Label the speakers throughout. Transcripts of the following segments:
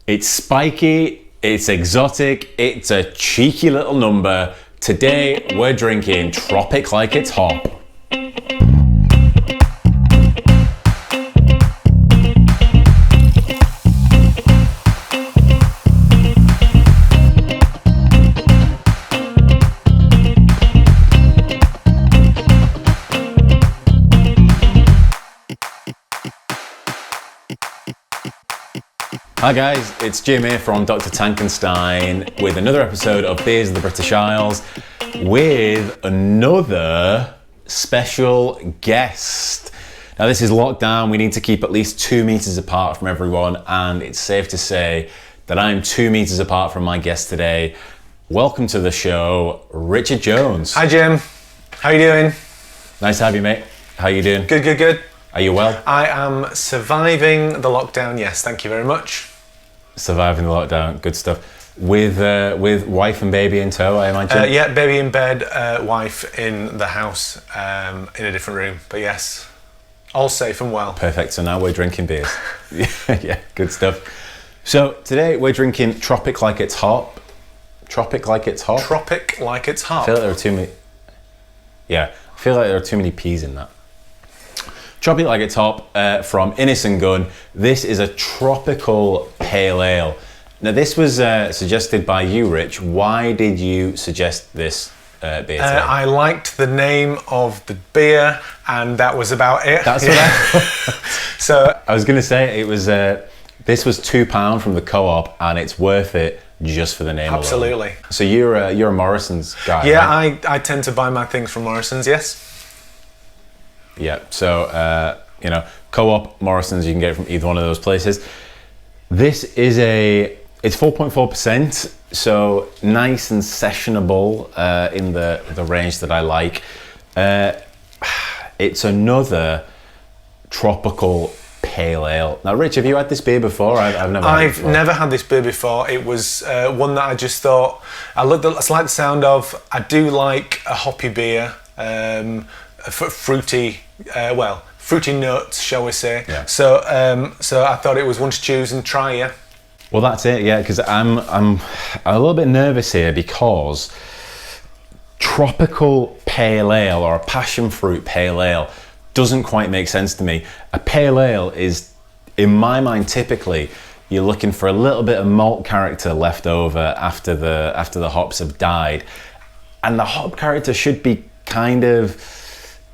Speaker 1: It's spiky, it's exotic, it's a cheeky little number. Today we're drinking Tropic Like it's hot. Hi guys, it's Jim here from Dr. Tankenstein with another episode of Beers of the British Isles with another special guest. Now this is lockdown, we need to keep at least 2 meters apart from everyone, and it's safe to say that I'm 2 meters apart from my guest today. Welcome to the show, Richard Jones.
Speaker 2: Hi Jim, how you doing?
Speaker 1: Nice to have you, mate. How you doing?
Speaker 2: Good.
Speaker 1: Are you well?
Speaker 2: I am surviving the lockdown, yes, thank you very much.
Speaker 1: Surviving the lockdown, good stuff. With wife and baby in tow, I imagine?
Speaker 2: Yeah, baby in bed, wife in the house, in a different room. But yes, all safe and well.
Speaker 1: Perfect, so now we're drinking beers. Yeah, good stuff. So today we're drinking Tropic Like it's hot. Tropic Like it's hot?
Speaker 2: Tropic Like it's hot.
Speaker 1: I feel like there are too many P's in that. Tropic Like it's hot from Innis and Gunn. This is a tropical pale ale. Now this was suggested by you, Rich. Why did you suggest this beer today?
Speaker 2: I liked the name of the beer, and that was about it.
Speaker 1: That's what So I was going to say it was. This was £2 from the Co-Op, and it's worth it just for the name.
Speaker 2: Absolutely.
Speaker 1: Alone. So you're a Morrison's guy.
Speaker 2: Yeah,
Speaker 1: right?
Speaker 2: I tend to buy my things from Morrison's. Yes.
Speaker 1: Yeah, so, Co-Op, Morrison's, you can get it from either one of those places. This is it's 4.4%, so nice and sessionable in the range that I like. It's another tropical pale ale. Now, Rich, have you had this beer before? I've
Speaker 2: never had this beer before. It was one that I just thought, I like the sound of. I do like a hoppy beer. Fruity notes, shall we say?
Speaker 1: Yeah.
Speaker 2: So I thought it was one to choose and try. Yeah.
Speaker 1: Well, that's it. Yeah, because I'm a little bit nervous here because tropical pale ale or a passion fruit pale ale doesn't quite make sense to me. A pale ale is, in my mind, typically you're looking for a little bit of malt character left over after the hops have died, and the hop character should be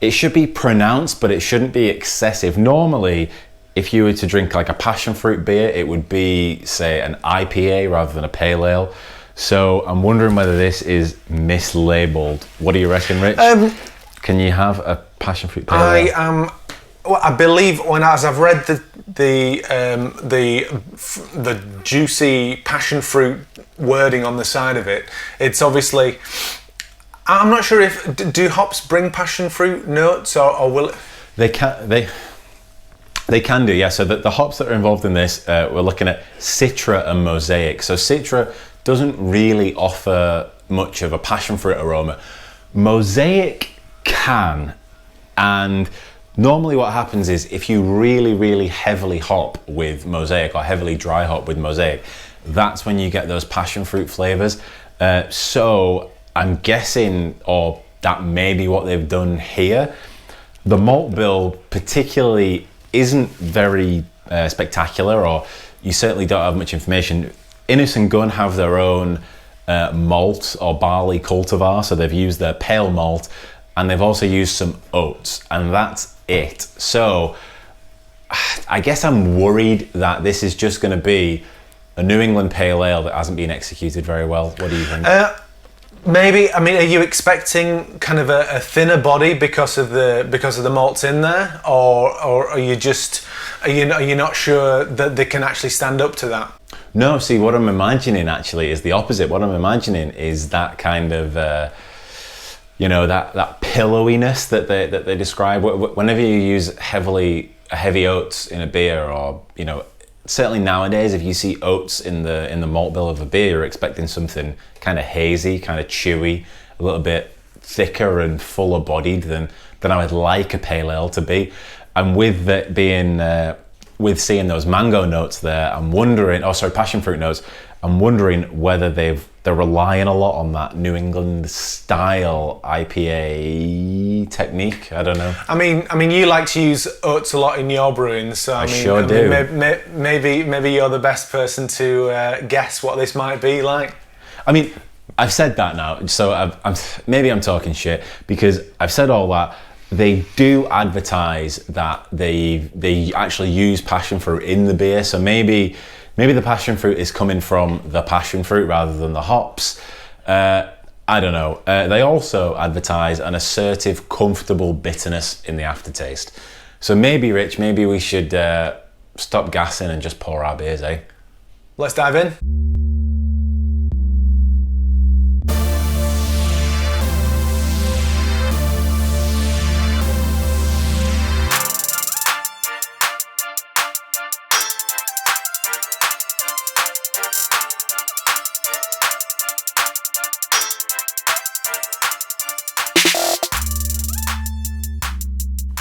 Speaker 1: it should be pronounced, but it shouldn't be excessive. Normally, if you were to drink like a passion fruit beer, it would be, say, an IPA rather than a pale ale. So I'm wondering whether this is mislabeled. What do you reckon, Rich? Can you have a passion fruit pale ale?
Speaker 2: I believe as I've read the juicy passion fruit wording on the side of it, it's obviously. I'm not sure if do hops bring passion fruit notes or will it?
Speaker 1: They can do, yeah. So the hops that are involved in this, we're looking at Citra and Mosaic. So Citra doesn't really offer much of a passion fruit aroma. Mosaic can, and normally what happens is if you really, really heavily hop with Mosaic or heavily dry hop with Mosaic, that's when you get those passion fruit flavors. So I'm guessing, or that may be what they've done here. The malt bill particularly isn't very spectacular, or you certainly don't have much information. Innis and Gunn have their own malt or barley cultivar, so they've used their pale malt, and they've also used some oats, and that's it. So I guess I'm worried that this is just going to be a New England pale ale that hasn't been executed very well. What do you think?
Speaker 2: Maybe. I mean, are you expecting kind of a thinner body because of the malts in there, or are you not sure that they can actually stand up to that?
Speaker 1: No. See, what I'm imagining actually is the opposite. What I'm imagining is that kind of that pillowiness that they describe. Whenever you use heavy oats in a beer, or certainly nowadays, if you see oats in the malt bill of a beer, you're expecting something kind of hazy, kind of chewy, a little bit thicker and fuller bodied than I would like a pale ale to be. And with it being with seeing those mango notes there, I'm wondering, passion fruit notes, I'm wondering whether they're relying a lot on that New England style IPA technique. I don't know.
Speaker 2: I mean, you like to use oats a lot in your brewing, so I mean,
Speaker 1: sure do.
Speaker 2: Maybe you're the best person to guess what this might be like.
Speaker 1: I mean, I've said that now, so I'm talking shit because I've said all that. They do advertise that they actually use passion fruit in the beer, so maybe the passion fruit is coming from the passion fruit rather than the hops. I don't know. They also advertise an assertive, comfortable bitterness in the aftertaste. So maybe, Rich, we should stop gassing and just pour our beers, eh?
Speaker 2: Let's dive in.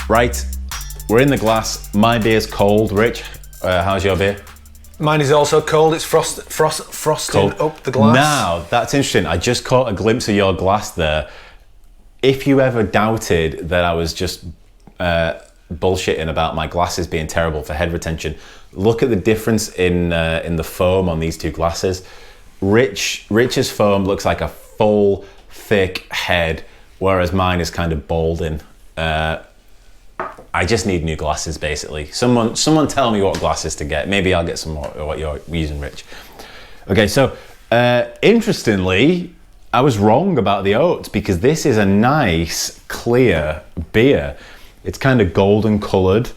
Speaker 1: Right, we're in the glass. My beer's cold. Rich, how's your beer?
Speaker 2: Mine is also cold. It's frosting
Speaker 1: Cold.
Speaker 2: up the glass.
Speaker 1: Now, that's interesting. I just caught a glimpse of your glass there. If you ever doubted that I was just bullshitting about my glasses being terrible for head retention, look at the difference in the foam on these two glasses. Rich's foam looks like a full, thick head, whereas mine is kind of balding. I just need new glasses, basically. Someone tell me what glasses to get. Maybe I'll get some more what you're using, Rich. Okay, so interestingly, I was wrong about the oats because this is a nice, clear beer. It's kind of golden coloured.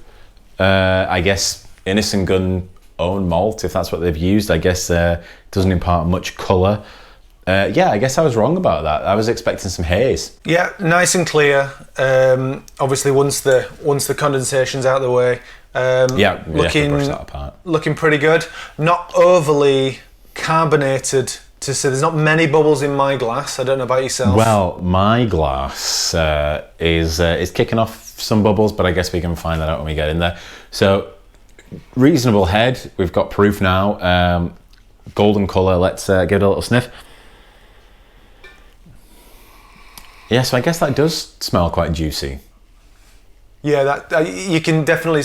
Speaker 1: I guess Innis and Gunn own malt, if that's what they've used. I guess doesn't impart much colour. Yeah, I guess I was wrong about that. I was expecting some haze.
Speaker 2: Yeah, nice and clear. Obviously, once the condensation's out of the way,
Speaker 1: brush that apart.
Speaker 2: Looking pretty good. Not overly carbonated to say. There's not many bubbles in my glass. I don't know about yourself.
Speaker 1: Well, my glass is kicking off some bubbles, but I guess we can find that out when we get in there. So, reasonable head. We've got proof now. Golden colour. Let's give it a little sniff. Yeah, so I guess that does smell quite juicy.
Speaker 2: Yeah, that you can definitely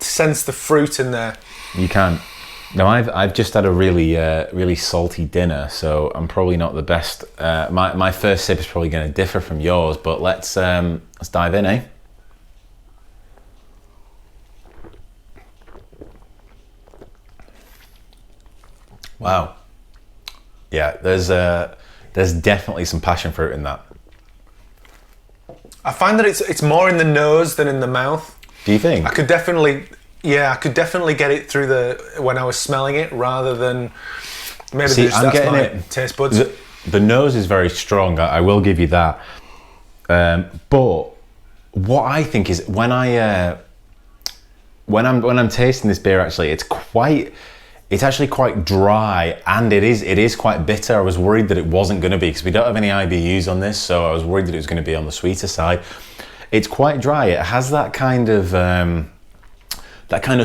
Speaker 2: sense the fruit in there.
Speaker 1: You can. Now I've just had a really salty dinner, so I'm probably not the best. My first sip is probably going to differ from yours, but let's dive in, eh? Wow. Yeah, there's definitely some passion fruit in that.
Speaker 2: I find that it's more in the nose than in the mouth.
Speaker 1: Do you think?
Speaker 2: I could definitely get it through when I was smelling it rather than maybe
Speaker 1: I'm getting
Speaker 2: my taste buds.
Speaker 1: The nose is very strong. I will give you that. But what I think is when I'm tasting this beer, actually, it's actually quite dry, and it is quite bitter. I was worried that it wasn't going to be because we don't have any IBUs on this, so I was worried that it was going to be on the sweeter side. It's quite dry. It has that kind of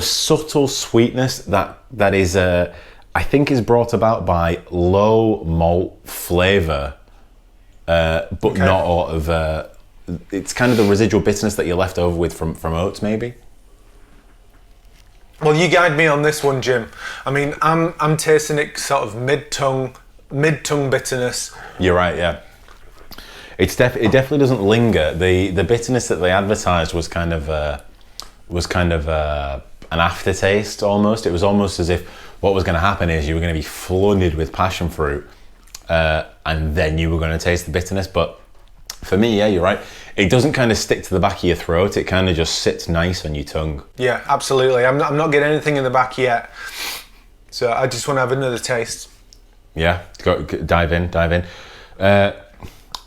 Speaker 1: subtle sweetness that is I think is brought about by low malt flavour, but not a lot of. It's kind of the residual bitterness that you're left over with from oats, maybe.
Speaker 2: Well, you guide me on this one, Jim. I mean, I'm tasting it sort of mid-tongue bitterness. You're right, yeah.
Speaker 1: It definitely doesn't linger. The bitterness that they advertised was kind of an aftertaste almost. It was almost as if what was going to happen is you were going to be flooded with passion fruit, and then you were going to taste the bitterness. But for me, yeah, you're right. It doesn't kind of stick to the back of your throat. It kind of just sits nice on your tongue.
Speaker 2: Yeah, absolutely. I'm not getting anything in the back yet. So I just want to have another taste.
Speaker 1: Yeah, dive in.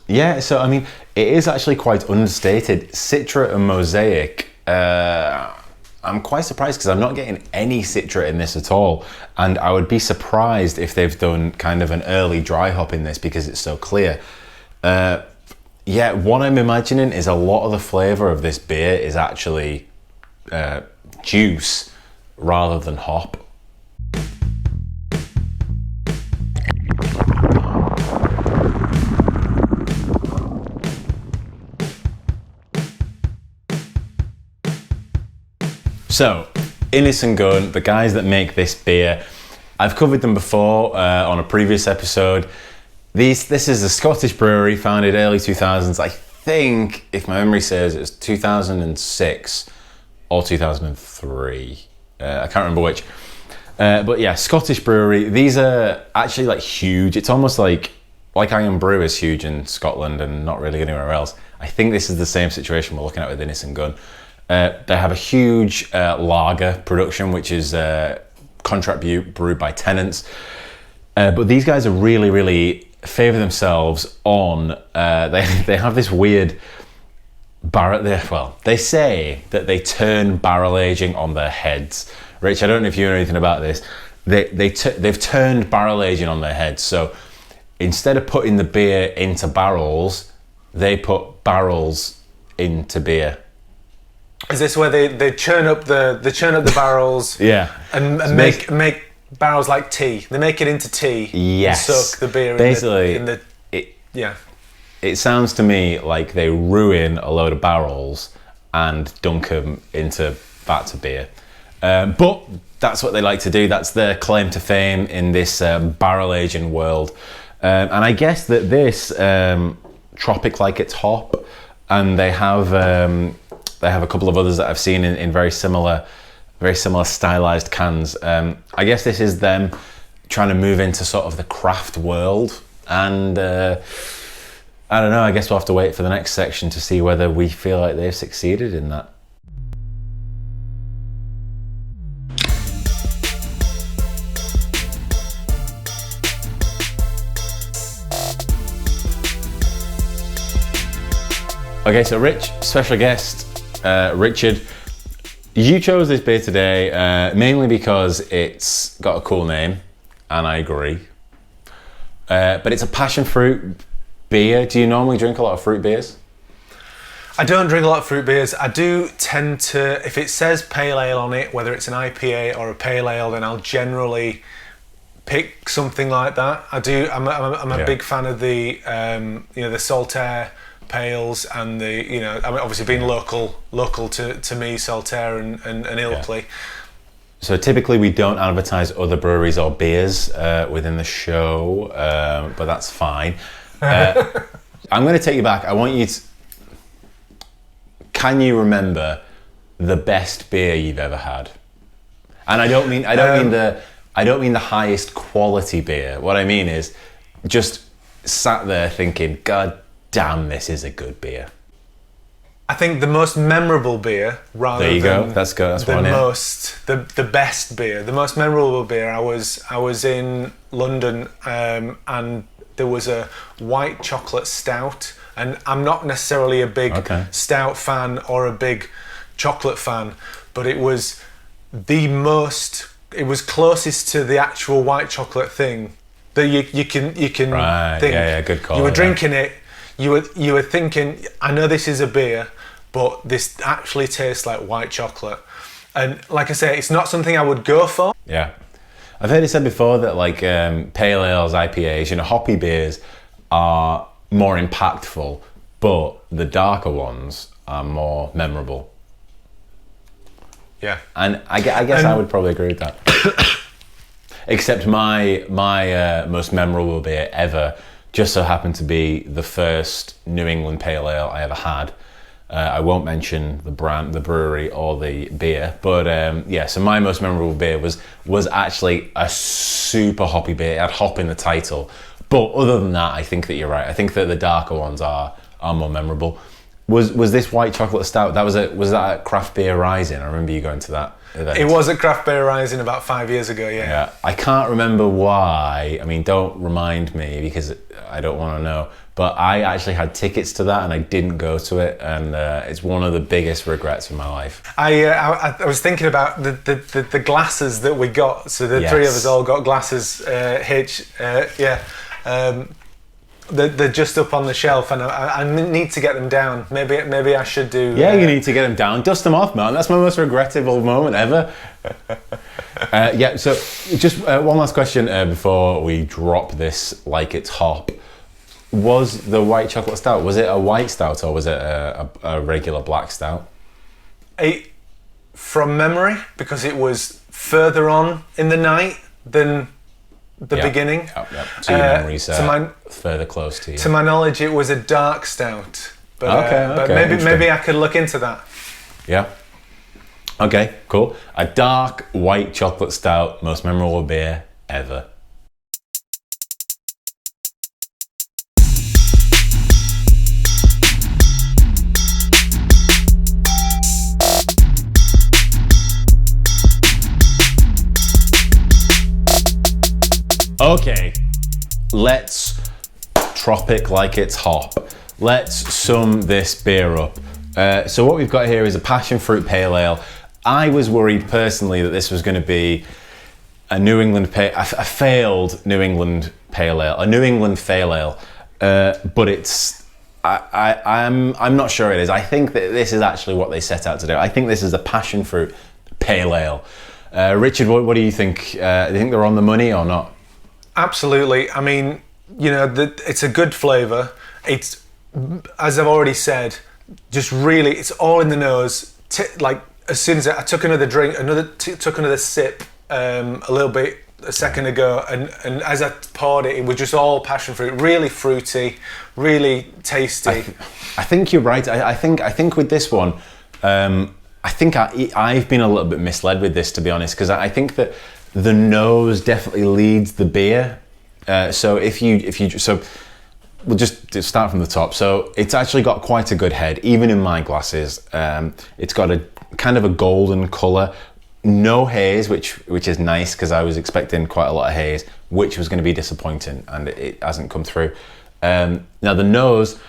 Speaker 1: Yeah, so I mean, it is actually quite understated. Citra and Mosaic, I'm quite surprised because I'm not getting any Citra in this at all. And I would be surprised if they've done kind of an early dry hop in this because it's so clear. Yeah, what I'm imagining is a lot of the flavour of this beer is actually juice, rather than hop. So, Innis and Gunn, the guys that make this beer, I've covered them before on a previous episode. This is a Scottish brewery founded early 2000s. I think, if my memory serves, it was 2006 or 2003. I can't remember which. But yeah, Scottish brewery. These are actually like huge. It's almost like Iron Brew is huge in Scotland and not really anywhere else. I think this is the same situation we're looking at with Innis and Gunn. They have a huge lager production, which is contract brewed by tenants. But these guys are really favour themselves on, they have this weird barrel, they say that they turn barrel aging on their heads. Rich, I don't know if you know anything about this. They've turned barrel aging on their heads. So instead of putting the beer into barrels, they put barrels into beer.
Speaker 2: Is this where they churn up the barrels?
Speaker 1: Yeah,
Speaker 2: and
Speaker 1: so
Speaker 2: make barrels like tea. They make it into tea.
Speaker 1: Yes,
Speaker 2: and soak the beer
Speaker 1: basically
Speaker 2: in the yeah.
Speaker 1: It sounds to me like they ruin a load of barrels and dunk them into vats of beer. But that's what they like to do. That's their claim to fame in this barrel aging world. And I guess that this Tropic Like it's hop, and they have a couple of others that I've seen in very similar stylized cans. I guess this is them trying to move into sort of the craft world, and I don't know, I guess we'll have to wait for the next section to see whether we feel like they've succeeded in that. Okay, so Rich, special guest, Richard, you chose this beer today mainly because it's got a cool name, and I agree. But it's a passion fruit beer. Do you normally drink a lot of fruit beers?
Speaker 2: I don't drink a lot of fruit beers. I do tend to, if it says pale ale on it, whether it's an IPA or a pale ale, then I'll generally pick something like that. I do. I'm a big fan of the the Saltaire pales and obviously being local to me, Saltaire and Ilkley.
Speaker 1: So typically we don't advertise other breweries or beers within the show, but that's fine. I'm going to take you back. I want you to. Can you remember the best beer you've ever had? And I don't mean the highest quality beer. What I mean is just sat there thinking, God damn, this is a good beer.
Speaker 2: I think the most memorable beer, rather
Speaker 1: there you
Speaker 2: than
Speaker 1: go. That's good. That's
Speaker 2: the best beer. The most memorable beer. I was in London and there was a white chocolate stout, and I'm not necessarily a big stout fan or a big chocolate fan, but it was closest to the actual white chocolate thing that you can
Speaker 1: right.
Speaker 2: think.
Speaker 1: Yeah, good call.
Speaker 2: You were drinking it, you were thinking, I know this is a beer, but this actually tastes like white chocolate. And like I say, it's not something I would go for.
Speaker 1: Yeah. I've heard it said before that pale ales, IPAs, hoppy beers are more impactful, but the darker ones are more memorable.
Speaker 2: Yeah.
Speaker 1: And I guess I would probably agree with that. Except my most memorable beer ever just so happened to be the first New England pale ale I ever had. I won't mention the brand, the brewery, or the beer, but so my most memorable beer was actually a super hoppy beer. It had hop in the title, but other than that, I think that you're right. I think that the darker ones are more memorable. Was this white chocolate stout? Was that at Craft Beer Rising? I remember you going to that event.
Speaker 2: It was at Craft Beer Rising about 5 years ago.
Speaker 1: Yeah. I can't remember why. I mean, don't remind me because I don't want to know. But I actually had tickets to that and I didn't go to it, and it's one of the biggest regrets of my life.
Speaker 2: I was thinking about the glasses that we got. So the three of us all got glasses. they're just up on the shelf, and I need to get them down. Maybe I should do.
Speaker 1: Yeah, you need to get them down. Dust them off, man. That's my most regrettable moment ever. Yeah. So, just one last question before we drop this like it's hop. Was the white chocolate stout? Was it a white stout or was it a regular black stout?
Speaker 2: From memory, because it was further on in the night than the beginning.
Speaker 1: Yep. So your memories further close to you.
Speaker 2: To my knowledge, it was a dark stout. But, but maybe I could look into that.
Speaker 1: Yeah. Okay, cool. A dark white chocolate stout, most memorable beer ever. Okay, let's Tropic Like it's hop. Let's sum this beer up. So what we've got here is a passion fruit pale ale. I was worried personally that this was going to be a failed New England pale ale, a New England fail ale, but I'm not sure it is. I think that this is actually what they set out to do. I think this is a passion fruit pale ale. Richard, what do you think? Do you think they're on the money or not?
Speaker 2: Absolutely. I mean, it's a good flavour. It's, as I've already said, just really, it's all in the nose. Like as soon as I took another drink, took another sip a second ago, and as I poured it, it was just all passion fruit, really fruity, really tasty.
Speaker 1: I think you're right. I think with this one, I think I've been a little bit misled with this, to be honest, because I think that the nose definitely leads the beer. So we'll just start from the top. So it's actually got quite a good head, even in my glasses. It's got a kind of a golden colour, no haze, which is nice because I was expecting quite a lot of haze, which was going to be disappointing, and it hasn't come through. Now the nose,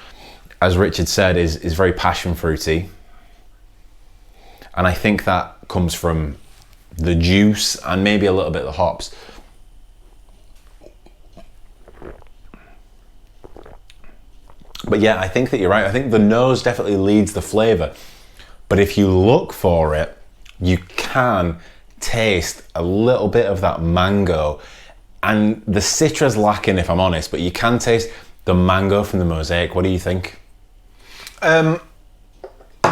Speaker 1: as Richard said, is very passion fruity, and I think that comes from the juice and maybe a little bit of the hops. But yeah, I think that you're right. I think the nose definitely leads the flavour. But if you look for it, you can taste a little bit of that mango. And the citra's lacking, if I'm honest, but you can taste the mango from the Mosaic. What do you think?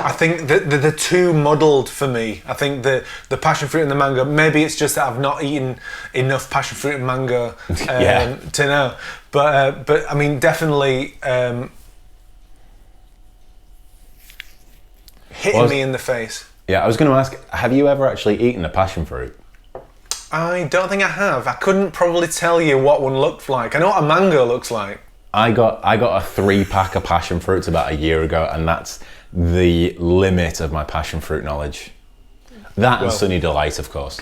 Speaker 2: I think the two muddled for me. I think the passion fruit and the mango, maybe it's just that I've not eaten enough passion fruit and mango to know. But I mean, definitely hitting me in the face.
Speaker 1: Yeah, I was going to ask, have you ever actually eaten a passion fruit?
Speaker 2: I don't think I have. I couldn't probably tell you what one looked like. I know what a mango looks like.
Speaker 1: I got a 3-pack of passion fruits about a year ago, and that's the limit of my passion fruit knowledge. That and Sunny Delight, of course.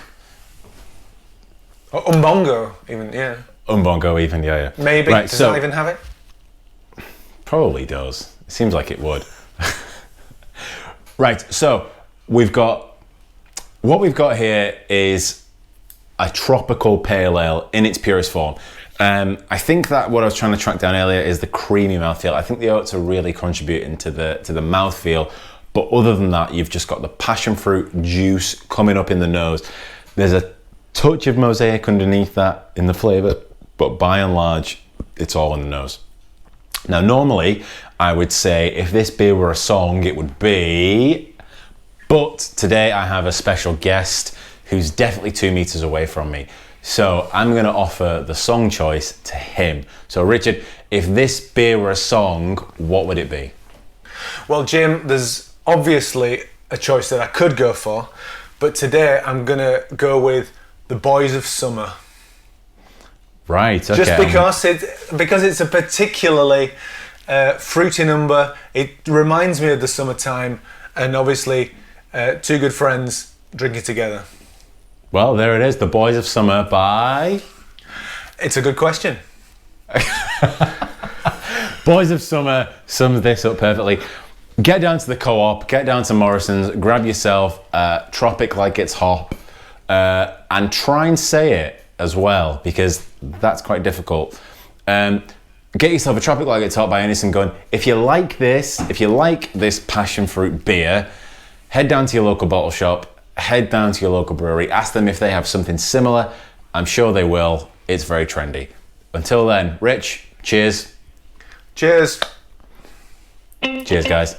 Speaker 2: Oh, Umbongo, even, yeah.
Speaker 1: Umbongo, even, yeah.
Speaker 2: Maybe. Right, does that even have it?
Speaker 1: Probably does. It seems like it would. Right, so what we've got here is a tropical pale ale in its purest form. I think that what I was trying to track down earlier is the creamy mouthfeel. I think the oats are really contributing to the mouthfeel, but other than that, you've just got the passion fruit juice coming up in the nose. There's a touch of Mosaic underneath that in the flavour, but by and large, it's all in the nose. Now, normally, I would say if this beer were a song, it would be, but today I have a special guest who's definitely 2 meters away from me. So I'm going to offer the song choice to him. So Richard, if this beer were a song, what would it be?
Speaker 2: Well, Jim, there's obviously a choice that I could go for, but today I'm going to go with The Boys of Summer.
Speaker 1: Right, okay.
Speaker 2: Just because it's a particularly fruity number. It reminds me of the summertime, and obviously 2 good friends drinking together.
Speaker 1: Well, there it is, The Boys of Summer by...
Speaker 2: It's a good question.
Speaker 1: Boys of Summer sums this up perfectly. Get down to the Co-op, get down to Morrison's, grab yourself Tropic Like it's hop, and try and say it as well, because that's quite difficult. get yourself a Tropic Like Top by Innis and Gunn. If you like this passion fruit beer, head down to your local bottle shop, head down to your local brewery, ask them if they have something similar. I'm sure they will. It's very trendy. Until then, Rich, cheers.
Speaker 2: Cheers.
Speaker 1: Cheers, guys.